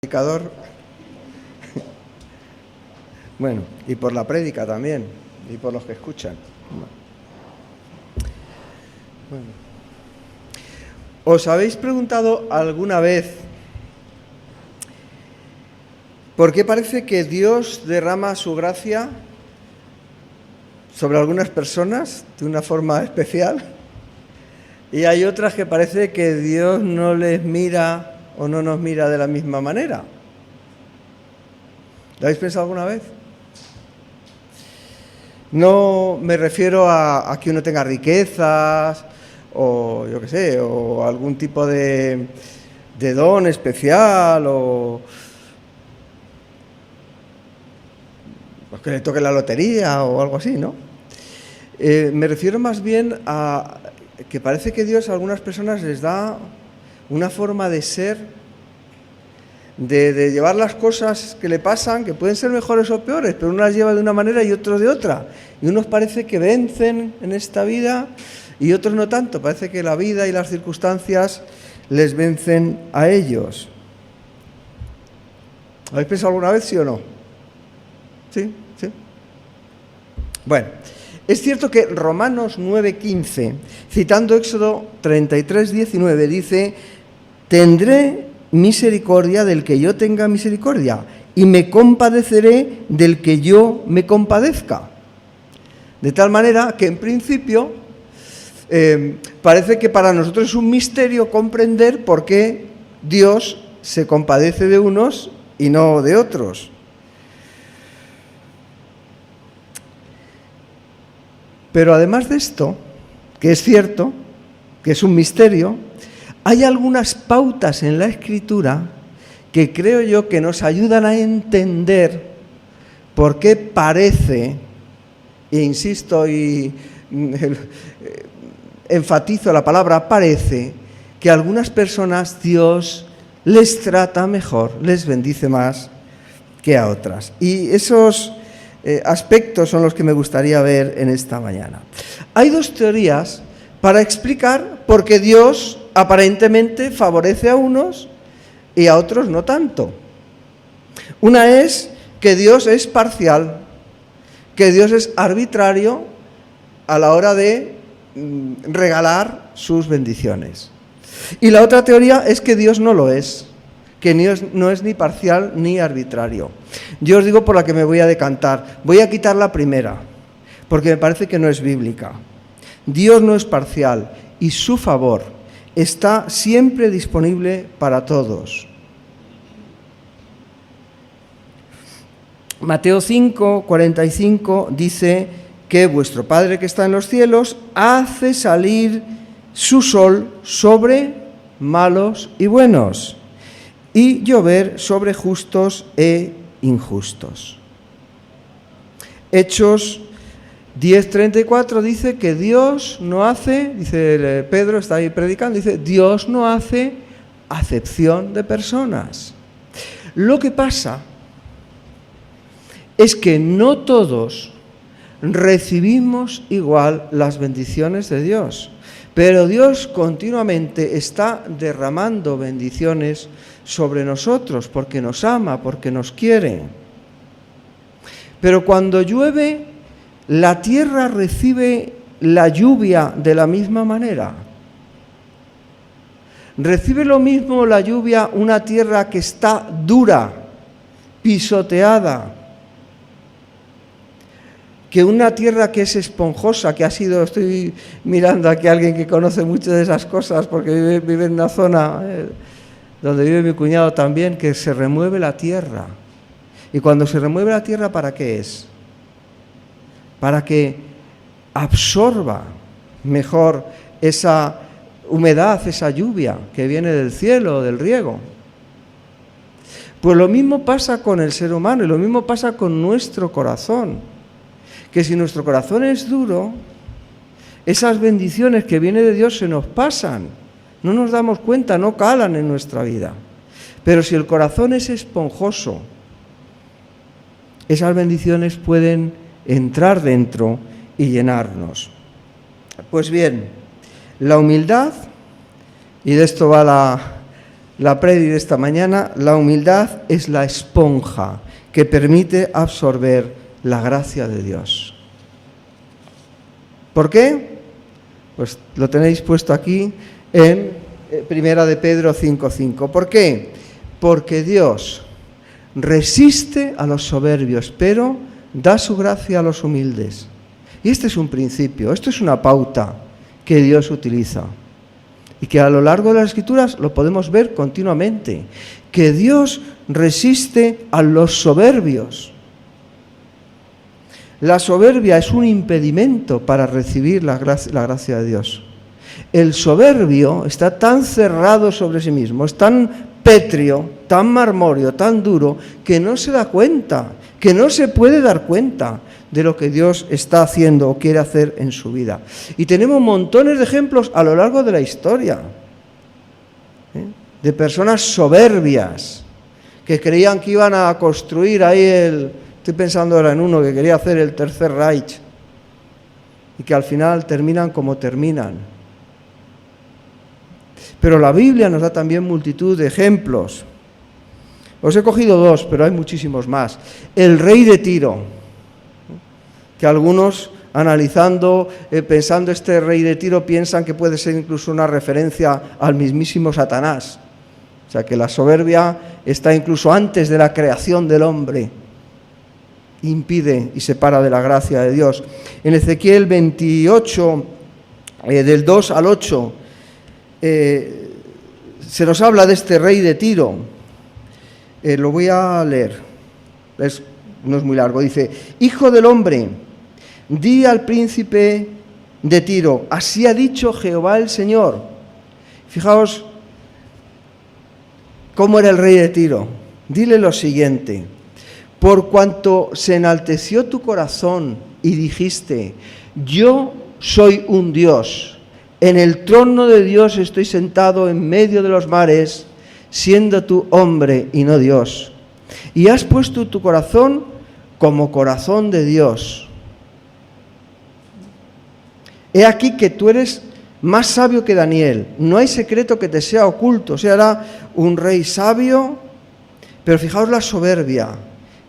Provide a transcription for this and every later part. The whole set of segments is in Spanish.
predicador, bueno, y por la prédica también, y por los que escuchan. Bueno. ¿Os habéis preguntado alguna vez por qué parece que Dios derrama su gracia sobre algunas personas de una forma especial y hay otras que parece que Dios no les mira o no nos mira de la misma manera? ¿Lo habéis pensado alguna vez? No me refiero a que uno tenga riquezas o yo qué sé, o algún tipo de don especial o que le toque la lotería o algo así, ¿no? Me refiero más bien a que parece que Dios a algunas personas les da una forma de ser, de llevar las cosas que le pasan, que pueden ser mejores o peores, pero uno las lleva de una manera y otros de otra. Y unos parece que vencen en esta vida y otros no tanto. Parece que la vida y las circunstancias les vencen a ellos. ¿Habéis pensado alguna vez, sí o no? ¿Sí? ¿Sí? Bueno, es cierto que Romanos 9:15, citando Éxodo 33:19, dice: «Tendré misericordia del que yo tenga misericordia, y me compadeceré del que yo me compadezca». De tal manera que, en principio, parece que para nosotros es un misterio comprender por qué Dios se compadece de unos y no de otros. Pero además de esto, que es cierto, que es un misterio, hay algunas pautas en la Escritura que creo yo que nos ayudan a entender por qué parece, e insisto y enfatizo la palabra parece, que a algunas personas Dios les trata mejor, les bendice más que a otras. Y esos aspectos son los que me gustaría ver en esta mañana. Hay dos teorías para explicar por qué Dios aparentemente favorece a unos y a otros no tanto. Una es que Dios es parcial, que Dios es arbitrario a la hora de regalar sus bendiciones. Y la otra teoría es que Dios no lo es, que no es ni parcial ni arbitrario. Yo os digo por la que me voy a decantar. Voy a quitar la primera, porque me parece que no es bíblica. Dios no es parcial y su favor está siempre disponible para todos. Mateo 5:45 dice que vuestro Padre que está en los cielos hace salir su sol sobre malos y buenos y llover sobre justos e injustos. Hechos 10:34 dice que Dios no hace, dice Pedro, está ahí predicando, dice: Dios no hace acepción de personas. Lo que pasa es que no todos recibimos igual las bendiciones de Dios, pero Dios continuamente está derramando bendiciones sobre nosotros porque nos ama, porque nos quiere. Pero cuando llueve, la tierra recibe la lluvia de la misma manera. Recibe lo mismo la lluvia una tierra que está dura, pisoteada, que una tierra que es esponjosa, que ha sido, estoy mirando aquí a alguien que conoce mucho de esas cosas, porque vive en una zona donde vive mi cuñado también, que se remueve la tierra. Y cuando se remueve la tierra, ¿para qué es? Para que absorba mejor esa humedad, esa lluvia que viene del cielo, del riego. Pues lo mismo pasa con el ser humano y lo mismo pasa con nuestro corazón. Que si nuestro corazón es duro, esas bendiciones que vienen de Dios se nos pasan, no nos damos cuenta, no calan en nuestra vida. Pero si el corazón es esponjoso, esas bendiciones pueden entrar dentro y llenarnos. Pues bien, la humildad, y de esto va la prédica de esta mañana, la humildad es la esponja que permite absorber la gracia de Dios. ¿Por qué? Pues lo tenéis puesto aquí en Primera de Pedro 5:5. ¿Por qué? Porque Dios resiste a los soberbios, pero da su gracia a los humildes. Y este es un principio, esto es una pauta que Dios utiliza. Y que a lo largo de las Escrituras lo podemos ver continuamente. Que Dios resiste a los soberbios. La soberbia es un impedimento para recibir la gracia de Dios. El soberbio está tan cerrado sobre sí mismo, es tan pétreo, tan marmóreo, tan duro, que no se da cuenta, que no se puede dar cuenta de lo que Dios está haciendo o quiere hacer en su vida. Y tenemos montones de ejemplos a lo largo de la historia, de personas soberbias que creían que iban a construir ahí estoy pensando ahora en uno que quería hacer el Tercer Reich y que al final terminan como terminan. Pero la Biblia nos da también multitud de ejemplos. Os he cogido dos, pero hay muchísimos más. El rey de Tiro, que algunos analizando, pensando este rey de Tiro, piensan que puede ser incluso una referencia al mismísimo Satanás. O sea, que la soberbia está incluso antes de la creación del hombre. Impide y separa de la gracia de Dios. En Ezequiel 28, del 2 al 8, se nos habla de este rey de Tiro. Lo voy a leer. No es muy largo. Dice: Hijo del hombre, di al príncipe de Tiro, así ha dicho Jehová el Señor. Fijaos cómo era el rey de Tiro. Dile lo siguiente: por cuanto se enalteció tu corazón y dijiste, yo soy un Dios, en el trono de Dios estoy sentado en medio de los mares, siendo tú hombre y no Dios, y has puesto tu corazón como corazón de Dios. He aquí que tú eres más sabio que Daniel, no hay secreto que te sea oculto. O sea, era un rey sabio, pero fijaos la soberbia,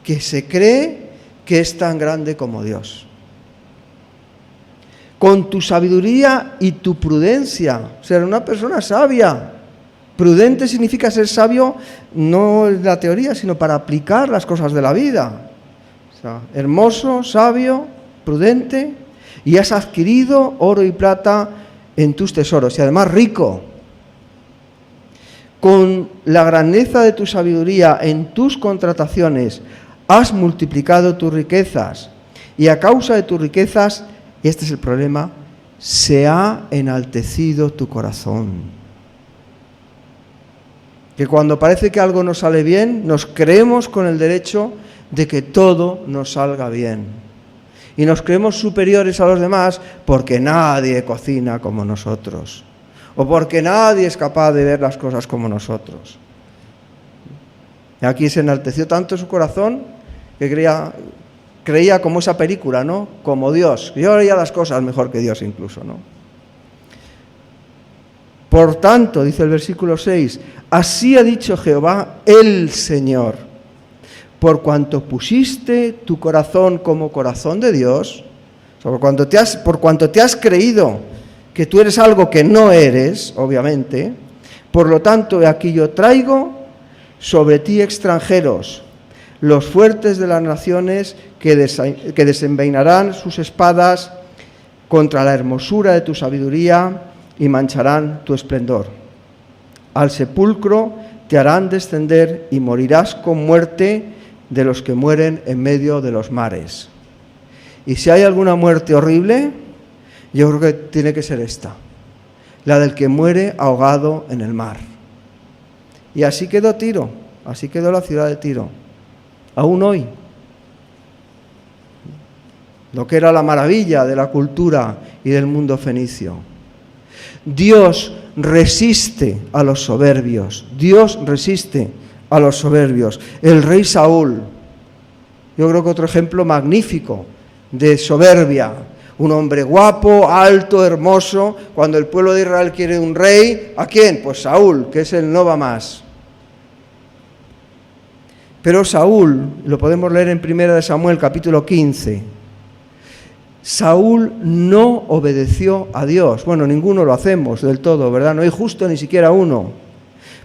que se cree que es tan grande como Dios. Con tu sabiduría y tu prudencia, o sea, era una persona sabia. Prudente significa ser sabio no en la teoría, sino para aplicar las cosas de la vida. O sea, hermoso, sabio, prudente, y has adquirido oro y plata en tus tesoros, y además rico. Con la grandeza de tu sabiduría en tus contrataciones has multiplicado tus riquezas, y a causa de tus riquezas, y este es el problema, se ha enaltecido tu corazón. Que cuando parece que algo nos sale bien, nos creemos con el derecho de que todo nos salga bien. Y nos creemos superiores a los demás porque nadie cocina como nosotros, o porque nadie es capaz de ver las cosas como nosotros. Y aquí se enalteció tanto su corazón que creía como esa película, ¿no? Como Dios. Yo haría las cosas mejor que Dios incluso, ¿no? Por tanto, dice el versículo 6, así ha dicho Jehová el Señor, por cuanto pusiste tu corazón como corazón de Dios, o sea, por cuanto te has creído que tú eres algo que no eres, obviamente, por lo tanto, aquí yo traigo sobre ti extranjeros, los fuertes de las naciones que desenvainarán sus espadas contra la hermosura de tu sabiduría y mancharán tu esplendor. Al sepulcro te harán descender y morirás con muerte de los que mueren en medio de los mares. Y si hay alguna muerte horrible, yo creo que tiene que ser esta, la del que muere ahogado en el mar. Y así quedó Tiro, así quedó la ciudad de Tiro. Aún hoy, lo que era la maravilla de la cultura y del mundo fenicio. Dios resiste a los soberbios, Dios resiste a los soberbios. El rey Saúl, yo creo que otro ejemplo magnífico de soberbia, Un hombre guapo, alto, hermoso. Cuando el pueblo de Israel quiere un rey, ¿a quién? Pues Saúl, que es el no va más. Pero Saúl, lo podemos leer en 1 Samuel capítulo 15, Saúl no obedeció a Dios. Bueno, ninguno lo hacemos del todo, ¿verdad? No hay justo ni siquiera uno.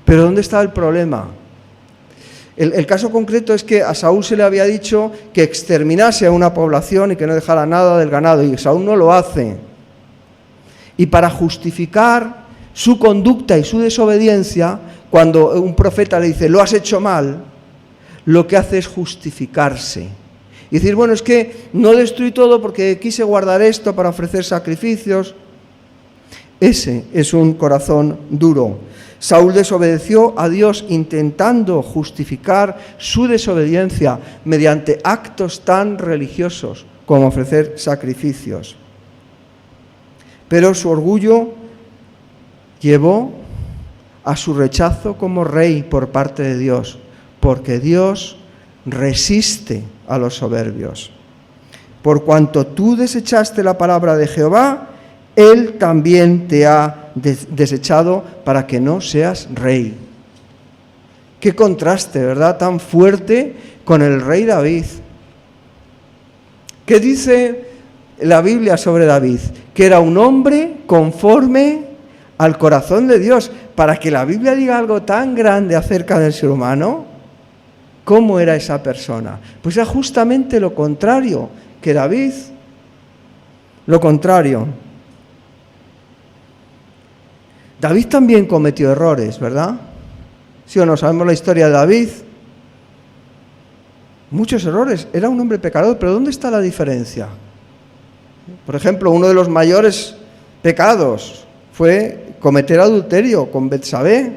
Pero ¿dónde está el problema? El caso concreto es que a Saúl se le había dicho que exterminase a una población y que no dejara nada del ganado, y Saúl no lo hace. Y para justificar su conducta y su desobediencia, cuando un profeta le dice, lo has hecho mal, lo que hace es justificarse. Y decir, bueno, es que no destruí todo porque quise guardar esto para ofrecer sacrificios. Ese es un corazón duro. Saúl desobedeció a Dios intentando justificar su desobediencia mediante actos tan religiosos como ofrecer sacrificios. Pero su orgullo llevó a su rechazo como rey por parte de Dios, porque Dios resiste a los soberbios. Por cuanto tú desechaste la palabra de Jehová, Él también te ha desechado para que no seas rey. Qué contraste, ¿verdad? Tan fuerte con el rey David. ¿Qué dice la Biblia sobre David? Que era un hombre conforme al corazón de Dios. Para que la Biblia diga algo tan grande acerca del ser humano, ¿cómo era esa persona? Pues era justamente lo contrario que David. Lo contrario. David también cometió errores, ¿verdad? ¿Sí o no? Sabemos la historia de David. Muchos errores. Era un hombre pecador, pero ¿dónde está la diferencia? Por ejemplo, uno de los mayores pecados fue cometer adulterio con Betsabé.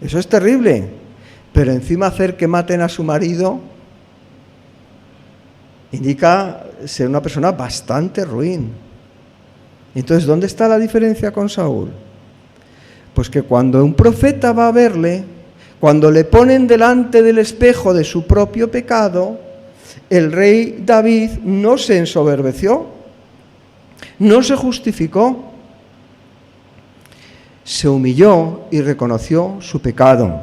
Eso es terrible. Pero encima hacer que maten a su marido indica ser una persona bastante ruin. Entonces, ¿dónde está la diferencia con Saúl? Pues que cuando un profeta va a verle, cuando le ponen delante del espejo de su propio pecado, el rey David no se ensoberbeció, no se justificó, se humilló y reconoció su pecado.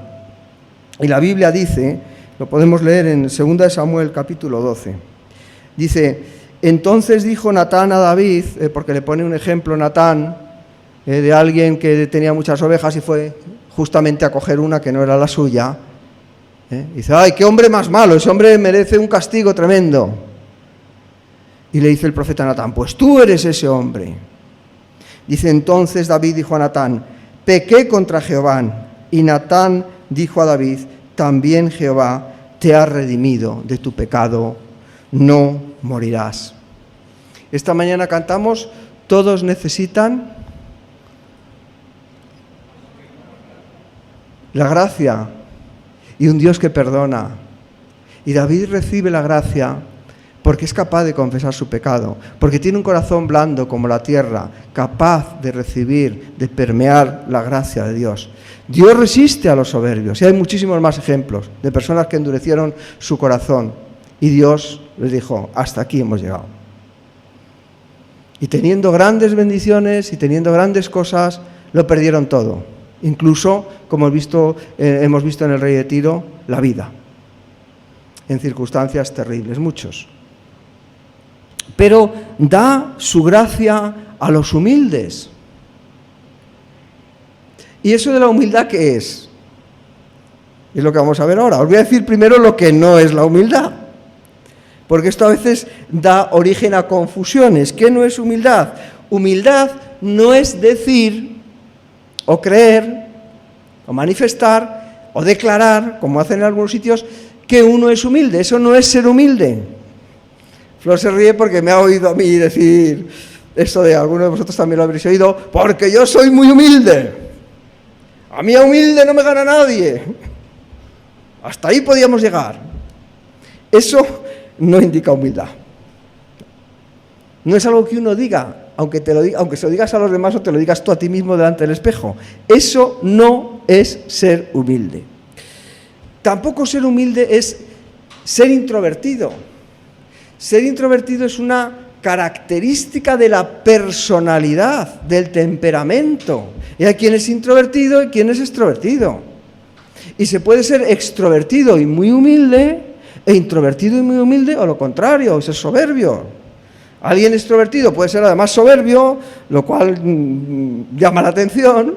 Y la Biblia dice, lo podemos leer en 2 Samuel capítulo 12, dice, entonces dijo Natán a David, porque le pone un ejemplo Natán, de alguien que tenía muchas ovejas y fue justamente a coger una que no era la suya. Dice, ¡ay, qué hombre más malo! Ese hombre merece un castigo tremendo. Y le dice el profeta Natán, pues tú eres ese hombre. Dice, entonces David dijo a Natán, pequé contra Jehová. Y Natán dijo a David, también Jehová te ha redimido de tu pecado, no morirás. Esta mañana cantamos, todos necesitan la gracia y un Dios que perdona. Y David recibe la gracia porque es capaz de confesar su pecado, porque tiene un corazón blando como la tierra, capaz de recibir, de permear la gracia de Dios. Dios resiste a los soberbios, y hay muchísimos más ejemplos de personas que endurecieron su corazón, y Dios les dijo, hasta aquí hemos llegado. Y teniendo grandes bendiciones y teniendo grandes cosas, lo perdieron todo. Incluso, como hemos visto en el rey de Tiro, la vida, en circunstancias terribles, muchos. Pero da su gracia a los humildes. ¿Y eso de la humildad qué es? Es lo que vamos a ver ahora. Os voy a decir primero lo que no es la humildad, porque esto a veces da origen a confusiones. ¿Qué no es humildad? Humildad no es decir o creer, o manifestar, o declarar, como hacen en algunos sitios, que uno es humilde. Eso no es ser humilde. Flor se ríe porque me ha oído a mí decir eso de algunos de vosotros también lo habréis oído, porque yo soy muy humilde. A mí a humilde no me gana nadie. Hasta ahí podíamos llegar. Eso no indica humildad. No es algo que uno diga, aunque se lo digas a los demás o te lo digas tú a ti mismo delante del espejo. Eso no es ser humilde. Tampoco ser humilde es ser introvertido. Ser introvertido es una característica de la personalidad, del temperamento. Y hay quien es introvertido y quien es extrovertido. Y se puede ser extrovertido y muy humilde, e introvertido y muy humilde, o lo contrario, ser soberbio. Alguien extrovertido puede ser además soberbio, lo cual llama la atención,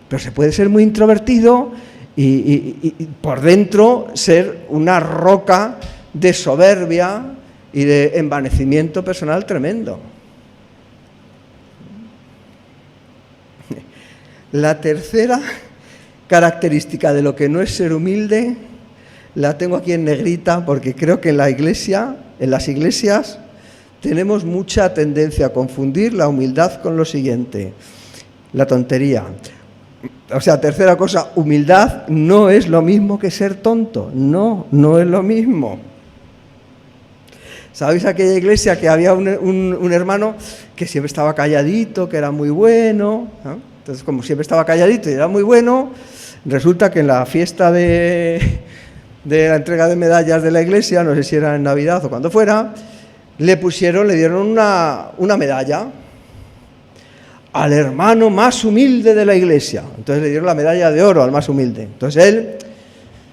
pero se puede ser muy introvertido y por dentro ser una roca de soberbia y de envanecimiento personal tremendo. La tercera característica de lo que no es ser humilde, la tengo aquí en negrita porque creo que en la iglesia, en las iglesias, tenemos mucha tendencia a confundir la humildad con lo siguiente, la tontería. O sea, tercera cosa, humildad no es lo mismo que ser tonto, no es lo mismo. ¿Sabéis aquella iglesia que había un hermano que siempre estaba calladito, que era muy bueno, ¿no? Entonces, como siempre estaba calladito y era muy bueno, resulta que en la fiesta de la entrega de medallas de la iglesia, no sé si era en Navidad o cuando fuera, le dieron una medalla al hermano más humilde de la iglesia. Entonces le dieron la medalla de oro al más humilde. Entonces él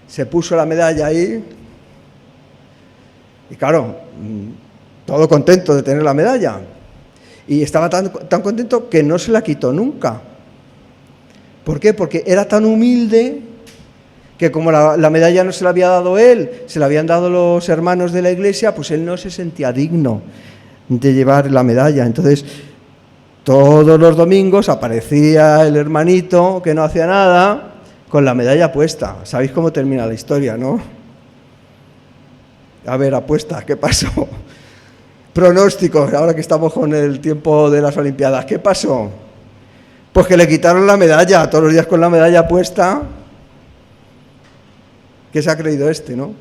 se puso la medalla ahí y claro, todo contento de tener la medalla. Y estaba tan contento que no se la quitó nunca. ¿Por qué? Porque era tan humilde que como la medalla no se la había dado él, se la habían dado los hermanos de la iglesia, pues él no se sentía digno de llevar la medalla. Entonces, todos los domingos aparecía el hermanito que no hacía nada con la medalla puesta. ¿Sabéis cómo termina la historia, no? A ver, apuesta, ¿qué pasó? Pronósticos, ahora que estamos con el tiempo de las Olimpiadas, ¿qué pasó? Pues que le quitaron la medalla, todos los días con la medalla puesta. ¿Qué se ha creído no?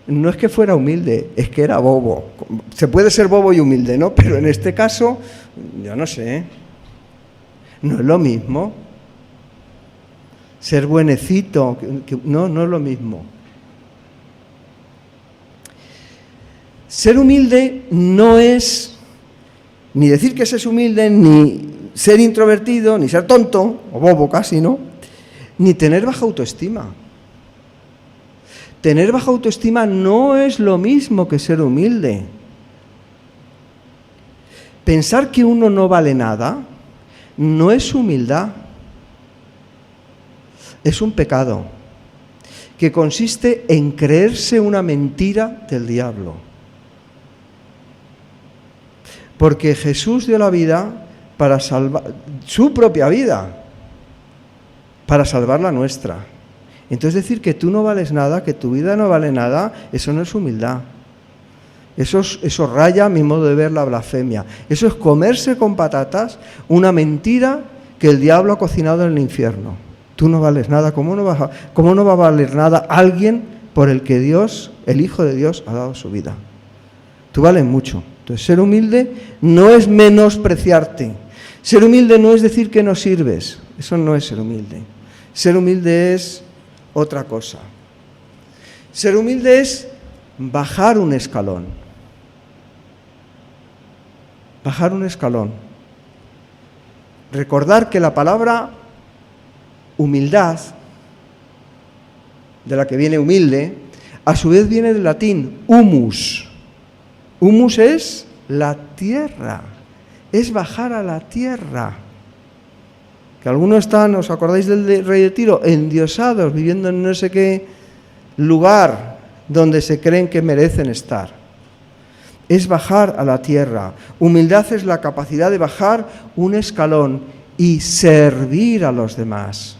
No es que fuera humilde, es que era bobo. Se puede ser bobo y humilde, ¿no? Pero en este caso, yo no sé. No es lo mismo. Ser buenecito, no es lo mismo. Ser humilde no es ni decir que se es humilde, ni ser introvertido, ni ser tonto, o bobo casi, ¿no? Ni tener baja autoestima. Tener baja autoestima no es lo mismo que ser humilde. Pensar que uno no vale nada no es humildad. Es un pecado que consiste en creerse una mentira del diablo. Porque Jesús dio la vida para salvar su propia vida, para salvar la nuestra. Entonces decir que tú no vales nada, que tu vida no vale nada, eso no es humildad. Eso raya a mi modo de ver la blasfemia. Eso es comerse con patatas una mentira que el diablo ha cocinado en el infierno. Tú no vales nada. ¿Cómo no va a valer nada alguien por el que Dios, el Hijo de Dios, ha dado su vida? Tú vales mucho. Entonces, ser humilde no es menospreciarte. Ser humilde no es decir que no sirves. Eso no es ser humilde. Ser humilde es otra cosa. Ser humilde es bajar un escalón. Bajar un escalón. Recordar que la palabra humildad, de la que viene humilde, a su vez viene del latín humus. Humus es la tierra, es bajar a la tierra. Que algunos están, ¿os acordáis del rey de Tiro? Endiosados, viviendo en no sé qué lugar donde se creen que merecen estar. Es bajar a la tierra. Humildad es la capacidad de bajar un escalón y servir a los demás.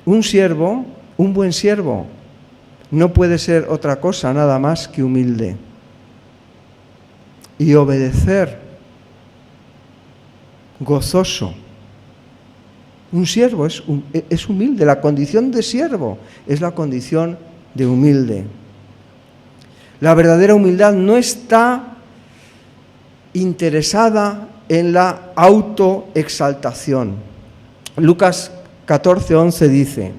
Un siervo, un buen siervo, no puede ser otra cosa nada más que humilde. Y obedecer, gozoso. Un siervo es humilde, la condición de siervo es la condición de humilde. La verdadera humildad no está interesada en la autoexaltación. Lucas 14:11 dice: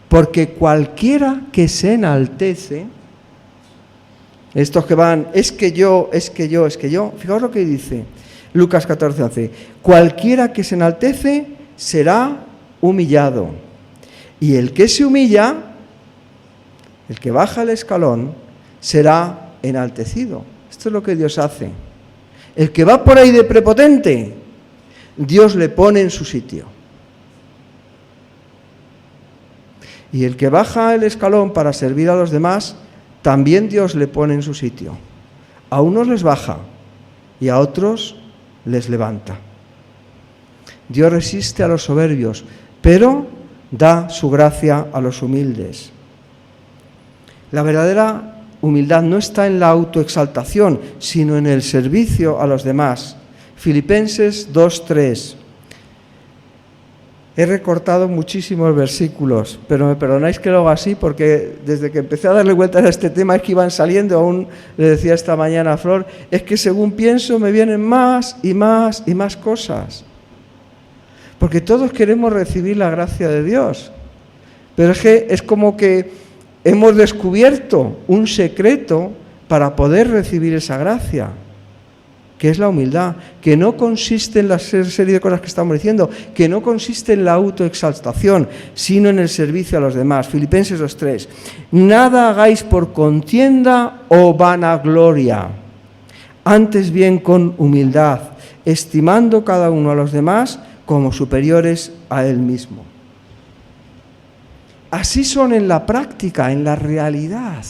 porque cualquiera que se enaltece Estos que van, es que yo. Fijaos lo que dice Lucas 14:11. Cualquiera que se enaltece será humillado. Y el que se humilla, el que baja el escalón, será enaltecido. Esto es lo que Dios hace. El que va por ahí de prepotente, Dios le pone en su sitio. Y el que baja el escalón para servir a los demás, también Dios le pone en su sitio. A unos les baja y a otros les levanta. Dios resiste a los soberbios, pero da su gracia a los humildes. La verdadera humildad no está en la autoexaltación, sino en el servicio a los demás. Filipenses 2:3. He recortado muchísimos versículos, pero me perdonáis que lo haga así porque desde que empecé a darle vueltas a este tema es que iban saliendo, aún le decía esta mañana a Flor, es que según pienso me vienen más y más y más cosas. Porque todos queremos recibir la gracia de Dios, pero es que es como que hemos descubierto un secreto para poder recibir esa gracia, que es la humildad, que no consiste en la serie de cosas que estamos diciendo, que no consiste en la autoexaltación, sino en el servicio a los demás. Filipenses 2:3. Nada hagáis por contienda o vanagloria, antes bien con humildad, estimando cada uno a los demás como superiores a él mismo. Así son en la práctica, en la realidad,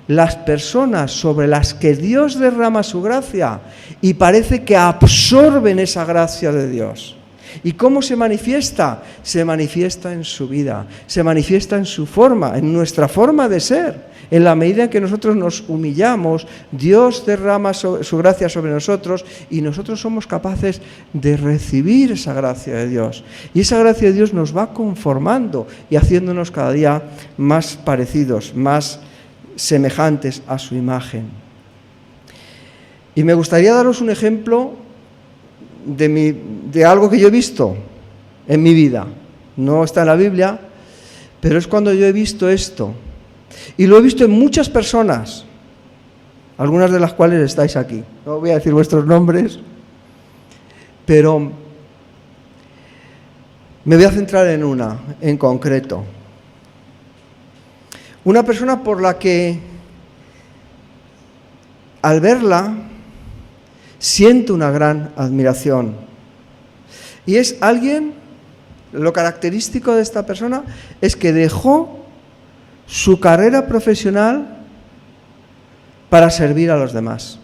las personas sobre las que Dios derrama su gracia y parece que absorben esa gracia de Dios. ¿Y cómo se manifiesta? Se manifiesta en su vida, se manifiesta en su forma, en nuestra forma de ser. En la medida en que nosotros nos humillamos, Dios derrama su gracia sobre nosotros y nosotros somos capaces de recibir esa gracia de Dios. Y esa gracia de Dios nos va conformando y haciéndonos cada día más parecidos, más semejantes a su imagen. Y me gustaría daros un ejemplo de algo que yo he visto en mi vida. No está en la Biblia, pero es cuando yo he visto esto. Y lo he visto en muchas personas, algunas de las cuales estáis aquí. No voy a decir vuestros nombres, pero me voy a centrar en una en concreto. Una persona por la que, al verla, siento una gran admiración. Y es alguien, lo característico de esta persona es que dejó su carrera profesional para servir a los demás.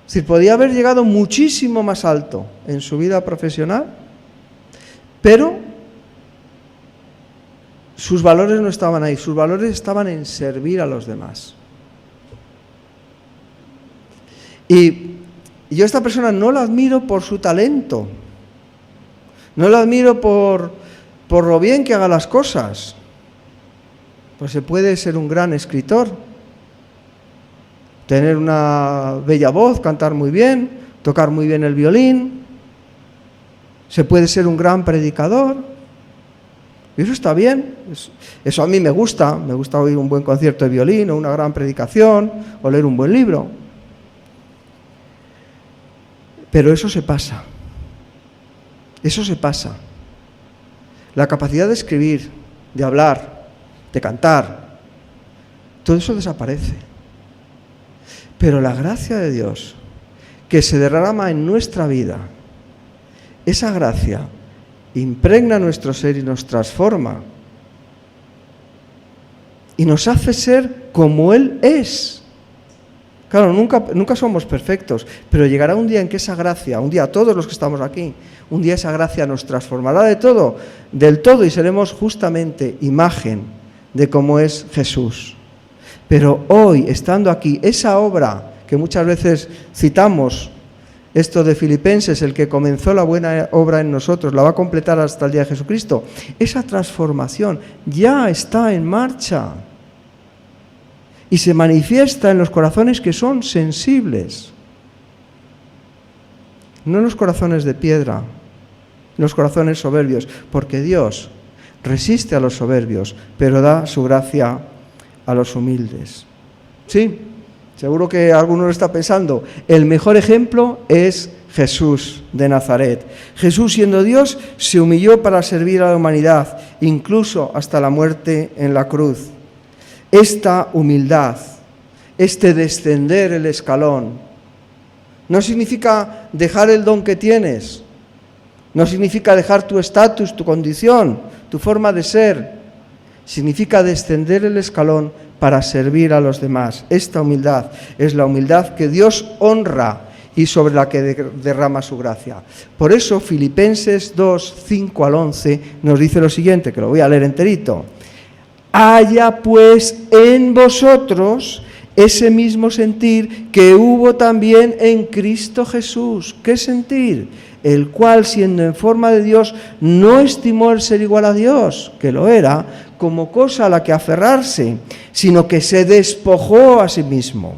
Es decir, podía haber llegado muchísimo más alto en su vida profesional, pero sus valores no estaban ahí, sus valores estaban en servir a los demás. Y yo a esta persona no la admiro por su talento, no la admiro por lo bien que haga las cosas. Pues se puede ser un gran escritor, tener una bella voz, cantar muy bien, tocar muy bien el violín, se puede ser un gran predicador. Y eso está bien, eso a mí me gusta oír un buen concierto de violín o una gran predicación o leer un buen libro. Pero eso se pasa, La capacidad de escribir, de hablar, de cantar, todo eso desaparece. Pero la gracia de Dios, que se derrama en nuestra vida, esa gracia impregna nuestro ser y nos transforma y nos hace ser como Él es. Claro, nunca somos perfectos, pero llegará un día en que esa gracia, un día todos los que estamos aquí, un día esa gracia nos transformará del todo y seremos justamente imagen de cómo es Jesús. Pero hoy, estando aquí, esa obra que muchas veces citamos, esto de Filipenses, el que comenzó la buena obra en nosotros, la va a completar hasta el día de Jesucristo. Esa transformación ya está en marcha y se manifiesta en los corazones que son sensibles. No en los corazones de piedra, en los corazones soberbios, porque Dios resiste a los soberbios, pero da su gracia a los humildes. Sí, seguro que alguno lo está pensando. El mejor ejemplo es Jesús de Nazaret. Jesús, siendo Dios, se humilló para servir a la humanidad, incluso hasta la muerte en la cruz. Esta humildad, este descender el escalón, no significa dejar el don que tienes, no significa dejar tu estatus, tu condición, tu forma de ser. Significa descender el escalón para servir a los demás. Esta humildad es la humildad que Dios honra y sobre la que derrama su gracia. Por eso Filipenses 2, 5 al 11 nos dice lo siguiente, que lo voy a leer enterito. Haya pues en vosotros ese mismo sentir que hubo también en Cristo Jesús. ¿Qué sentir? El cual, siendo en forma de Dios, no estimó el ser igual a Dios, que lo era, como cosa a la que aferrarse, sino que se despojó a sí mismo,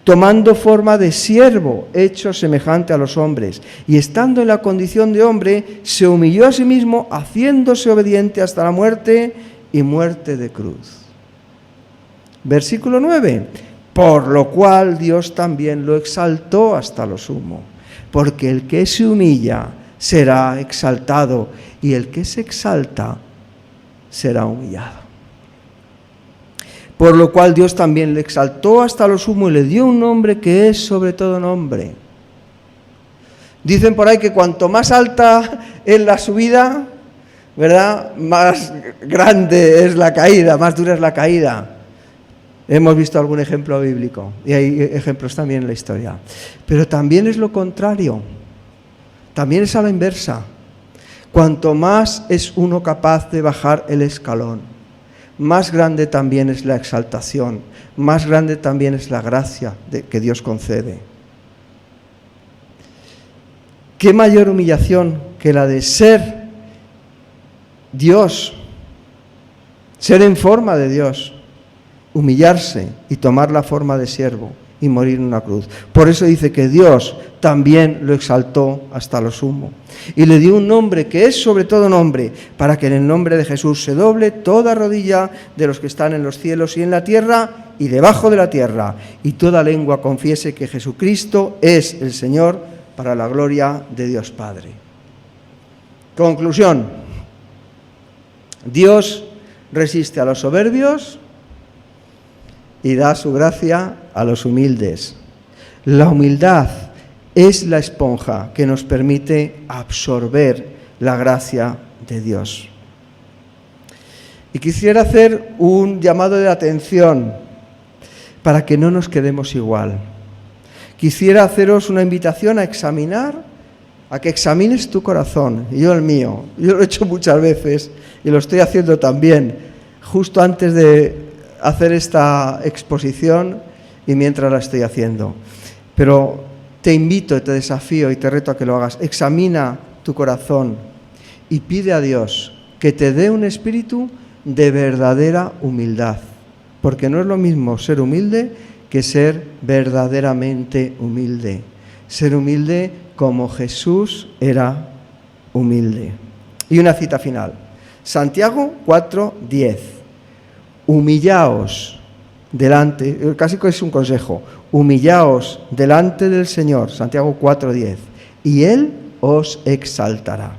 tomando forma de siervo, hecho semejante a los hombres, y estando en la condición de hombre, se humilló a sí mismo, haciéndose obediente hasta la muerte y muerte de cruz. Versículo 9. Por lo cual Dios también lo exaltó hasta lo sumo, porque el que se humilla será exaltado, y el que se exalta será humillado. Por lo cual Dios también le exaltó hasta lo sumo y le dio un nombre que es sobre todo nombre. Dicen por ahí que cuanto más alta es la subida, ¿verdad?, más grande es la caída, más dura es la caída. Hemos visto algún ejemplo bíblico y hay ejemplos también en la historia. Pero también es lo contrario, también es a la inversa. Cuanto más es uno capaz de bajar el escalón, más grande también es la exaltación, más grande también es la gracia que Dios concede. ¿Qué mayor humillación que la de ser Dios, ser en forma de Dios, humillarse y tomar la forma de siervo y morir en una cruz? Por eso dice que Dios también lo exaltó hasta lo sumo y le dio un nombre que es sobre todo nombre, para que en el nombre de Jesús se doble toda rodilla de los que están en los cielos y en la tierra y debajo de la tierra, y toda lengua confiese que Jesucristo es el Señor, para la gloria de Dios Padre. Conclusión: Dios resiste a los soberbios y da su gracia a los humildes. La humildad es la esponja que nos permite absorber la gracia de Dios. Y quisiera hacer un llamado de atención para que no nos quedemos igual. Quisiera haceros una invitación a examinar, a que examines tu corazón, y yo el mío. Yo lo he hecho muchas veces y lo estoy haciendo también, justo antes de hacer esta exposición y mientras la estoy haciendo. Pero te invito, te desafío y te reto a que lo hagas. Examina tu corazón y pide a Dios que te dé un espíritu de verdadera humildad, porque no es lo mismo ser humilde que ser verdaderamente humilde. Ser humilde como Jesús era humilde. Y una cita final. Santiago 4:10. Humillaos delante, casi que es un consejo, humillaos delante del Señor, Santiago 4:10, y Él os exaltará.